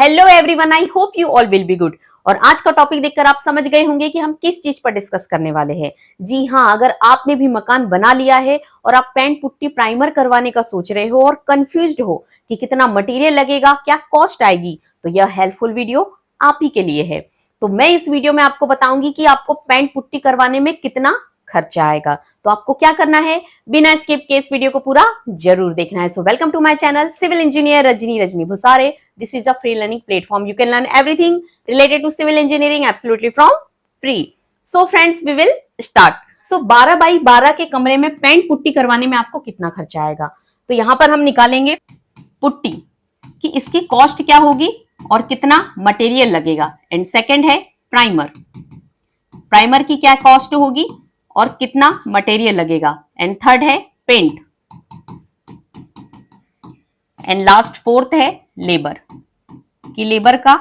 Hello everyone, I hope you all will be good. और आज का टॉपिक देखकर आप समझ गए होंगे कि हम किस चीज पर डिस्कस करने वाले हैं। जी हाँ, अगर आपने भी मकान बना लिया है और आप पेंट पुट्टी प्राइमर करवाने का सोच रहे हो और कंफ्यूज्ड हो कि कितना मटेरियल लगेगा, क्या कॉस्ट आएगी, तो यह हेल्पफुल वीडियो आप ही के लिए है। तो मैं इस वीडियो में आपको बताऊंगी कि आपको पेंट पुट्टी करवाने में कितना खर्चा आएगा। तो आपको क्या करना है, बिना स्किप के इस वीडियो को पूरा जरूर देखना है। So welcome to my channel civil engineer Rajni Bhusare. This is a free learning platform. You can learn everything related to civil engineering absolutely from free. So friends, we will start. So 12 by 12 के कमरे में paint putty करवाने में आपको कितना खर्चा आएगा। तो यहाँ पर हम निकालेंगे पुट्टी कि इसकी कॉस्ट क्या होगी और कितना मटेरियल लगेगा। एंड सेकंड है प्राइमर, प्राइमर की क्या कॉस्ट होगी और कितना मटेरियल लगेगा। एंड थर्ड है पेंट। एंड लास्ट फोर्थ है लेबर, कि लेबर का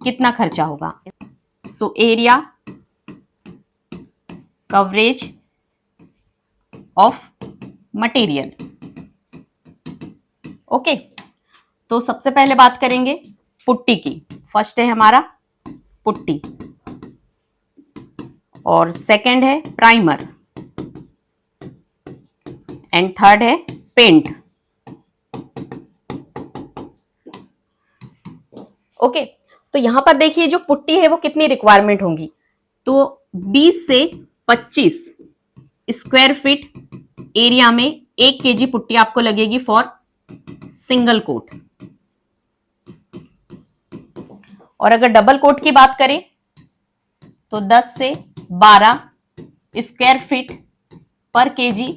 कितना खर्चा होगा। So area coverage of material. Okay, तो सबसे पहले बात करेंगे पुट्टी की। फर्स्ट है हमारा पुट्टी और सेकंड है प्राइमर एंड थर्ड है पेंट। ओके, तो यहां पर देखिए जो पुट्टी है वो कितनी रिक्वायरमेंट होंगी। तो 20 से 25 स्क्वायर फीट एरिया में 1 केजी पुट्टी आपको लगेगी फॉर सिंगल कोट। और अगर डबल कोट की बात करें तो 10 से 12 स्क्वायर फीट पर केजी।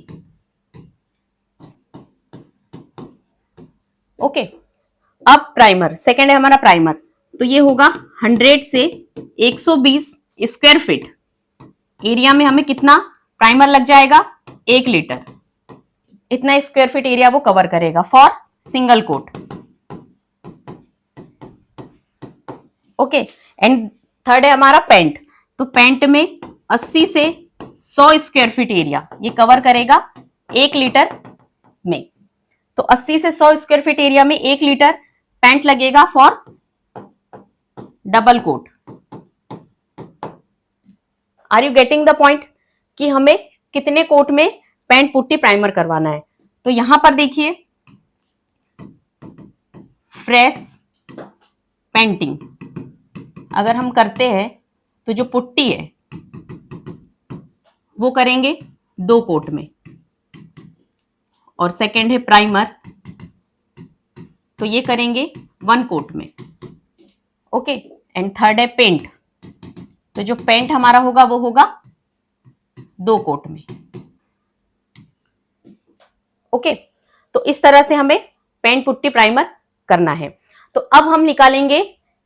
ओके, अब प्राइमर, सेकेंड है हमारा प्राइमर। तो ये होगा 100 से 120 स्क्वायर फीट एरिया में हमें कितना प्राइमर लग जाएगा, 1 लीटर। इतना स्क्वायर फीट एरिया वो कवर करेगा for single quote. Okay, and third है हमारा पेंट। तो पेंट में 80 से 100 स्क्वायर फीट एरिया ये कवर करेगा 1 लीटर में। तो 80 से 100 स्क्वायर फीट एरिया में 1 लीटर पेंट लगेगा for double coat. Are you getting the point कि हमें कितने कोट में पेंट पुट्टी प्राइमर करवाना है। तो यहां पर देखिए फ्रेश पेंटिंग अगर हम करते हैं तो जो पुट्टी है वो करेंगे 2 कोट में। और सेकंड है प्राइमर, तो ये करेंगे 1 कोट में। ओके, एंड थर्ड है पेंट। तो जो पेंट हमारा होगा वो होगा 2 कोट में। ओके, तो इस तरह से हमें पेंट पुट्टी प्राइमर करना है। तो अब हम निकालेंगे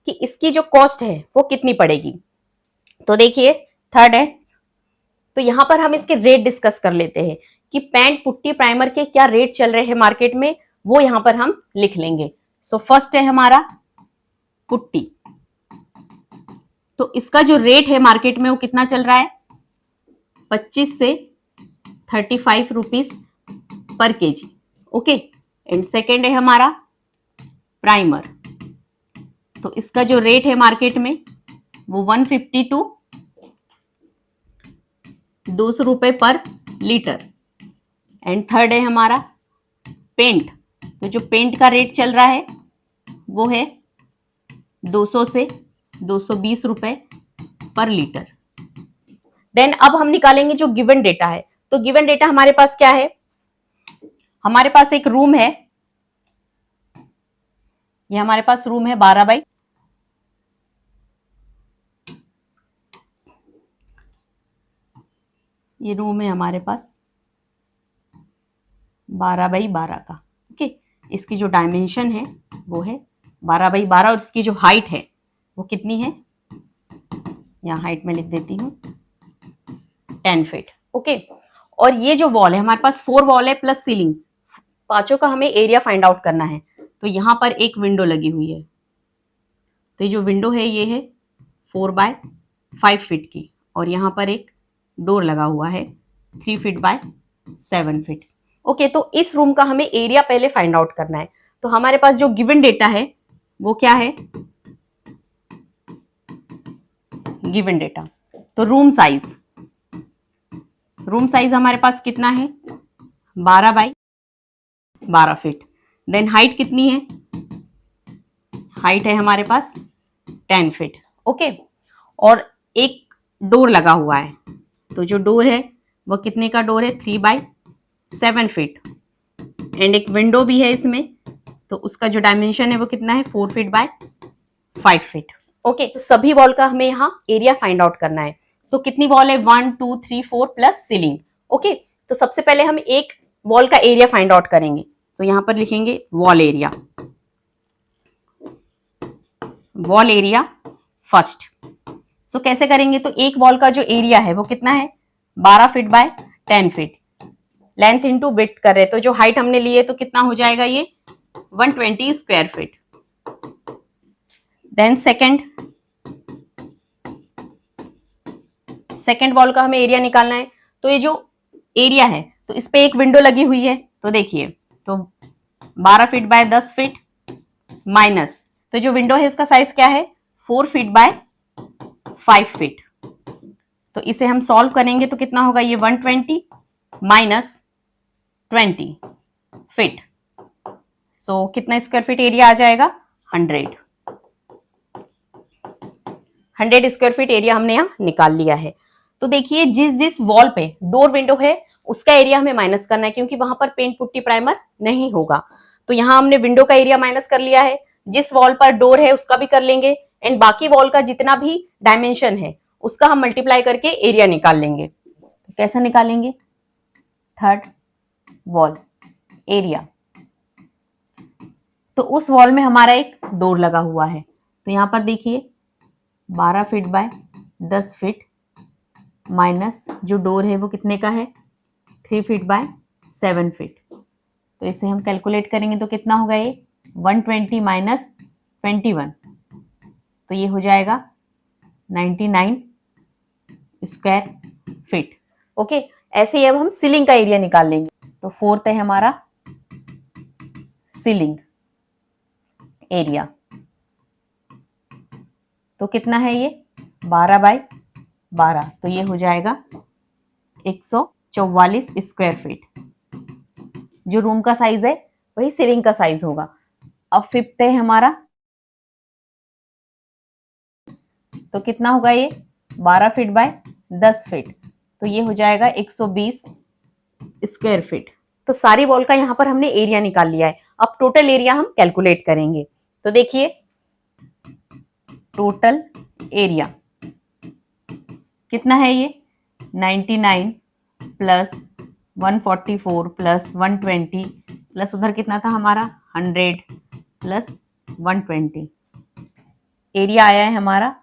कि इसकी जो कॉस्ट है वो कितनी पड़ेगी। तो देखिए थर्ड है, तो यहां पर हम इसके रेट डिस्कस कर लेते हैं कि पेंट पुट्टी प्राइमर के क्या रेट चल रहे हैं मार्केट में, वो यहां पर हम लिख लेंगे। सो फर्स्ट है हमारा पुट्टी। तो इसका जो रेट है मार्केट में वो कितना चल रहा है, 25 से 35 rupees per KG. Okay, and second है हमारा प्राइमर। तो इसका जो रेट है मार्केट में वो 150 टू 200 रुपए पर लीटर। एंड थर्ड है हमारा पेंट। तो जो पेंट का रेट चल रहा है वो है 200 से 220 रुपए पर लीटर। देन अब हम निकालेंगे जो गिवन डेटा है। तो गिवन डेटा हमारे पास क्या है, हमारे पास एक रूम है, ये हमारे पास रूम है 12 बाई, ये रूम है हमारे पास 12 बाई 12 का। ओके, इसकी जो डायमेंशन है वो है 12 बाई 12 और इसकी जो हाइट है वो कितनी है, यहाँ हाइट में लिख देती हूँ 10 फीट। ओके, और ये जो वॉल है हमारे पास 4 वॉल है प्लस सीलिंग, पांचों का हमें एरिया फाइंड आउट करना है। तो यहाँ पर एक विंडो लगी हुई है। तो ये जो विंडो है ये है 4 बाय 5 फीट की, और यहाँ पर एक डोर लगा हुआ है 3 फीट बाय 7 फीट। ओके, तो इस रूम का हमें एरिया पहले फाइंड आउट करना है। तो हमारे पास जो गिवन डेटा है वो क्या है, गिवन डेटा। तो रूम साइज हमारे पास कितना है, 12 बाई 12 फीट। देन हाइट कितनी है, हाइट है हमारे पास 10 फीट। ओके, और एक डोर लगा हुआ है, तो जो डोर है वो कितने का डोर है, 3 बाई 7 फीट। एंड एक विंडो भी है इसमें, तो उसका जो डायमेंशन है वो कितना है, 4 फीट बाय 5 फीट। ओके, तो सभी वॉल का हमें यहाँ एरिया फाइंड आउट करना है। तो कितनी वॉल है, 1 2 3 4 प्लस सीलिंग। ओके, तो सबसे पहले हम एक वॉल का एरिया फाइंड आउट करेंगे। तो यहाँ पर लिखेंगे वॉल एरिया फर्स्ट। सो कैसे करेंगे, तो एक वॉल का जो एरिया है वो कितना है, 12 feet by 10 feet. Length into width कर रहे, तो जो हाइट हमने ली है तो कितना हो जाएगा ये, 120 square feet. Then second wall का हमें एरिया निकालना है। तो ये जो एरिया है, तो इस पे एक विंडो लगी हुई है, तो देखिए, तो 12 फीट बाय 10 फीट माइनस, तो जो विंडो है उसका साइज क्या है, 4 फीट बाय 5 फीट। तो इसे हम सॉल्व करेंगे तो कितना होगा, ये 120 माइनस 20 फीट। सो कितना स्क्वायर फीट एरिया आ जाएगा, 100 स्क्वायर फीट एरिया हमने यहाँ निकाल लिया है। तो देखिए, जिस वॉल पे डोर विंडो है उसका एरिया हमें माइनस करना है, क्योंकि वहां पर पेंट पुट्टी प्राइमर नहीं होगा। तो यहाँ हमने विंडो का एरिया माइनस कर लिया है, जिस वॉल पर डोर है उसका भी कर लेंगे, एंड बाकी वॉल का जितना भी डायमेंशन है उसका हम मल्टीप्लाई करके एरिया निकाल लेंगे। तो कैसा निकालेंगे, थर्ड वॉल एरिया। तो उस वॉल में हमारा एक डोर लगा हुआ है, तो यहाँ पर देखिए 12 फीट बाय 10 फीट माइनस जो डोर है वो कितने का है, 3 फीट बाय 7 फीट। तो इसे हम कैलकुलेट करेंगे तो कितना होगा ये, 120 माइनस 21, तो ये हो जाएगा 99 स्क्वायर फीट। ओके, ऐसे ही अब हम सीलिंग का एरिया निकाल लेंगे। तो फोर्थ है हमारा सीलिंग एरिया, तो कितना है ये, 12 बाई 12, तो ये हो जाएगा 144 स्क्वायर फीट। जो रूम का साइज है वही सीलिंग का साइज होगा। अब फिफ्थ है हमारा, तो कितना होगा ये, 12 फीट बाय 10 फीट, तो ये हो जाएगा 120 स्क्वायर फीट। तो सारी वॉल का यहाँ पर हमने एरिया निकाल लिया है। अब टोटल एरिया हम कैलकुलेट करेंगे। तो देखिए, टोटल एरिया कितना है ये, 99 प्लस 144 प्लस 120 प्लस उधर कितना था हमारा 100 प्लस 120, एरिया आया है हमारा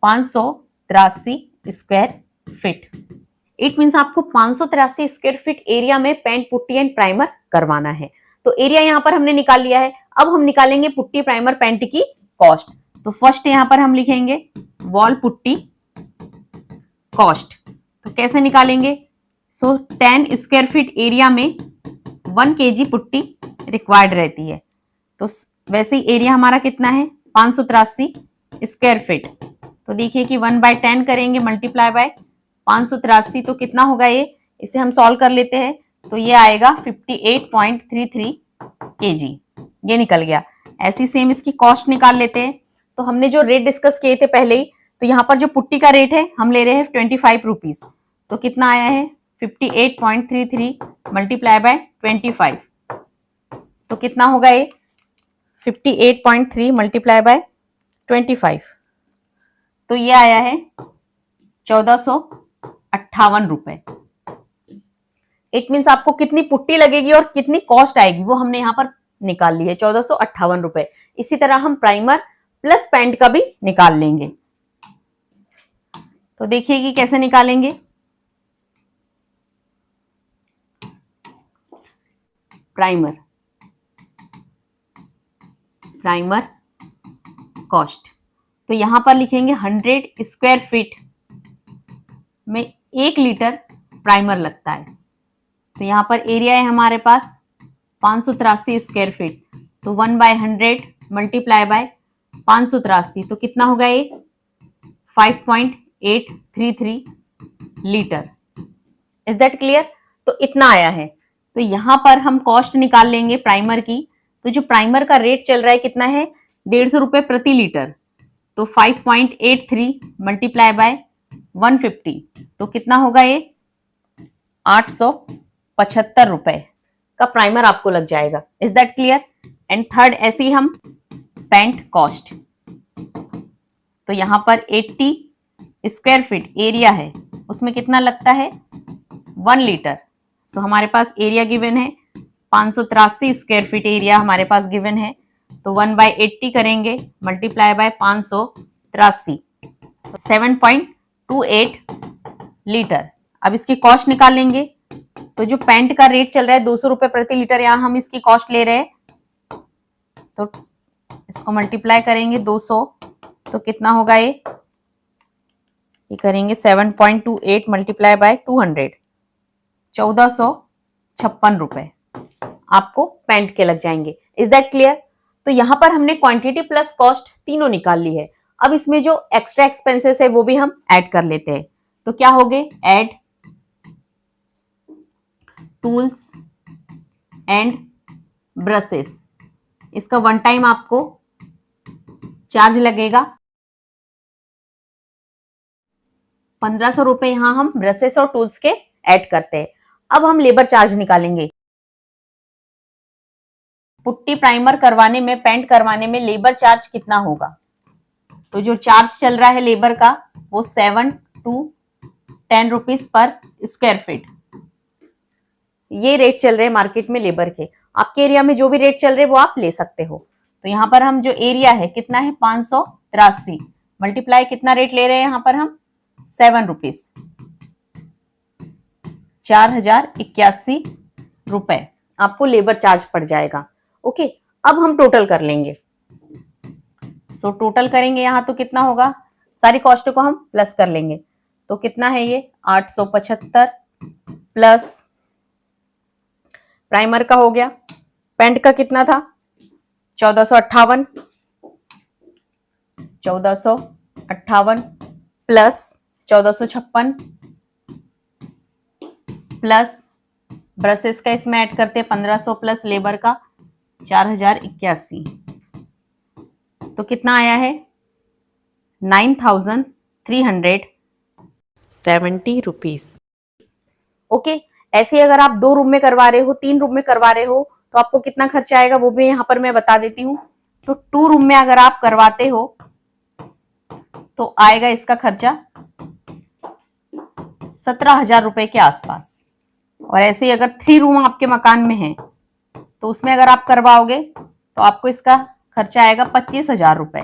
583 स्क्वायर फीट। इट मीन्स आपको 583 स्क्वायर फीट एरिया में पेंट पुट्टी एंड प्राइमर करवाना है। तो एरिया यहाँ पर हमने निकाल लिया है। अब हम निकालेंगे पुट्टी प्राइमर पेंट की कॉस्ट। तो फर्स्ट यहाँ पर हम लिखेंगे वॉल पुट्टी कॉस्ट। तो कैसे निकालेंगे, सो 10 स्क्वायर फीट एरिया में 1 kg पुट्टी रिक्वायर्ड रहती है। तो वैसे ही एरिया हमारा कितना है, 583 स्क्वायर फीट। तो देखिए कि 1/10 करेंगे मल्टीप्लाई बाय 583, तो कितना होगा ये, इसे हम सॉल्व कर लेते हैं। तो ये आएगा 58.33 kg, ये निकल गया। ऐसी सेम इसकी कॉस्ट निकाल लेते हैं। तो हमने जो रेट डिस्कस किए थे पहले ही, तो यहाँ पर जो पुट्टी का रेट है हम ले रहे हैं 25 रुपीज। तो कितना आया है, 58.33 मल्टीप्लाई बाय 25, तो कितना होगा ये, 58.3 मल्टीप्लाई बाय 25, तो ये आया है 1458 रुपए। इट मीन्स आपको कितनी पुट्टी लगेगी और कितनी कॉस्ट आएगी वो हमने यहाँ पर निकाल ली है, 1458 रुपए। इसी तरह हम प्राइमर प्लस पेंट का भी निकाल लेंगे। तो देखिए कि कैसे निकालेंगे। प्राइमर कॉस्ट, तो यहां पर लिखेंगे 100 स्क्वायर फीट में 1 लीटर प्राइमर लगता है। तो यहां पर एरिया है हमारे पास 583 स्क्वायर फीट, तो 1/100 मल्टीप्लाई बाय 583, तो कितना होगा ये 5.833 लीटर। Is that clear? तो इतना आया है। तो यहां पर हम कॉस्ट निकाल लेंगे प्राइमर की। तो जो प्राइमर का रेट चल रहा है कितना है, 150 रुपए प्रति लीटर। तो 5.83 मल्टीप्लाई बाय 150, तो कितना होगा ये 875 रुपए का प्राइमर आपको लग जाएगा। Is that clear? And third, ऐसे ही हम पेंट कॉस्ट, तो यहां पर 80 स्क्वायर फीट एरिया है, उसमें कितना लगता है 1 लीटर। सो हमारे पास एरिया गिवन है 583 स्क्वायर फीट एरिया हमारे पास गिवन है। तो 1/80 करेंगे मल्टीप्लाई बाय 583, 7.28 लीटर। अब इसकी कॉस्ट निकाल लेंगे। तो जो पेंट का रेट चल रहा है 200 रुपए प्रति लीटर, यहां हम इसकी कॉस्ट ले रहे हैं, तो इसको मल्टीप्लाई करेंगे 200, तो कितना होगा ये करेंगे 7.28 मल्टीप्लाई बाय 200, 1456 रुपए आपको पेंट के लग जाएंगे। Is that clear? तो यहां पर हमने क्वांटिटी प्लस कॉस्ट तीनों निकाल ली है। अब इसमें जो एक्स्ट्रा एक्सपेंसेस है वो भी हम ऐड कर लेते हैं। तो क्या हो गए, ऐड टूल्स एंड ब्रशेस, इसका वन टाइम आपको चार्ज लगेगा 1500 रुपए। यहां हम ब्रशेस और टूल्स के ऐड करते हैं। अब हम लेबर चार्ज निकालेंगे। पुट्टी प्राइमर करवाने में, पेंट करवाने में लेबर चार्ज कितना होगा? तो जो चार्ज चल रहा है लेबर का वो 7 to 10 rupees per square feet, ये रेट चल रहे हैं मार्केट में लेबर के। आपके एरिया में जो भी रेट चल रहे हैं वो आप ले सकते हो। तो यहाँ पर हम जो एरिया है कितना है 583 मल्टीप्लाई कितना रेट ले रहे हैं यहाँ पर हम 7 रुपीज, 4081 रुपए आपको लेबर चार्ज पड़ जाएगा। ओके, अब हम टोटल कर लेंगे। सो टोटल करेंगे यहां तो कितना होगा, सारी कॉस्ट को हम प्लस कर लेंगे। तो कितना है ये 875 प्लस प्राइमर का हो गया, पेंट का कितना था 1458 प्लस 1456 प्लस ब्रशेस का इसमें ऐड करते 1500 प्लस लेबर का 4081, तो कितना आया है 9370 रुपीज। ओके, ऐसे अगर आप 2 रूम में करवा रहे हो, 3 रूम में करवा रहे हो, तो आपको कितना खर्चा आएगा वो भी यहाँ पर मैं बता देती हूँ। तो 2 रूम में अगर आप करवाते हो तो आएगा इसका खर्चा 17,000 रुपए के आसपास। और ऐसे ही अगर 3 रूम आपके मकान में है तो उसमें अगर आप करवाओगे तो आपको इसका खर्चा आएगा 25,000 रुपए।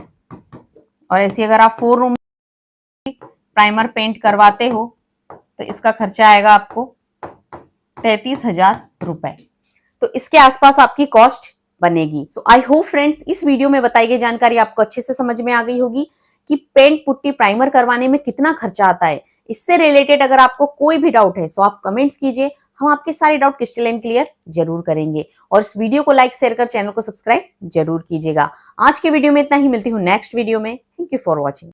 और ऐसे अगर आप 4 रूम प्राइमर पेंट करवाते हो तो इसका खर्चा आएगा आपको 33,000 रुपए। तो इसके आसपास आपकी कॉस्ट बनेगी। सो आई होप फ्रेंड्स इस वीडियो में बताई गई जानकारी आपको अच्छे से समझ में आ गई होगी कि पेंट पुट्टी प्राइमर करवाने में कितना खर्चा आता है। इससे रिलेटेड अगर आपको कोई भी डाउट है तो आप कमेंट्स कीजिए, हम आपके सारे डाउट क्रिस्टल एंड क्लियर जरूर करेंगे। और इस वीडियो को लाइक शेयर कर चैनल को सब्सक्राइब जरूर कीजिएगा। आज के वीडियो में इतना ही, मिलती हूँ नेक्स्ट वीडियो में। Thank you for watching.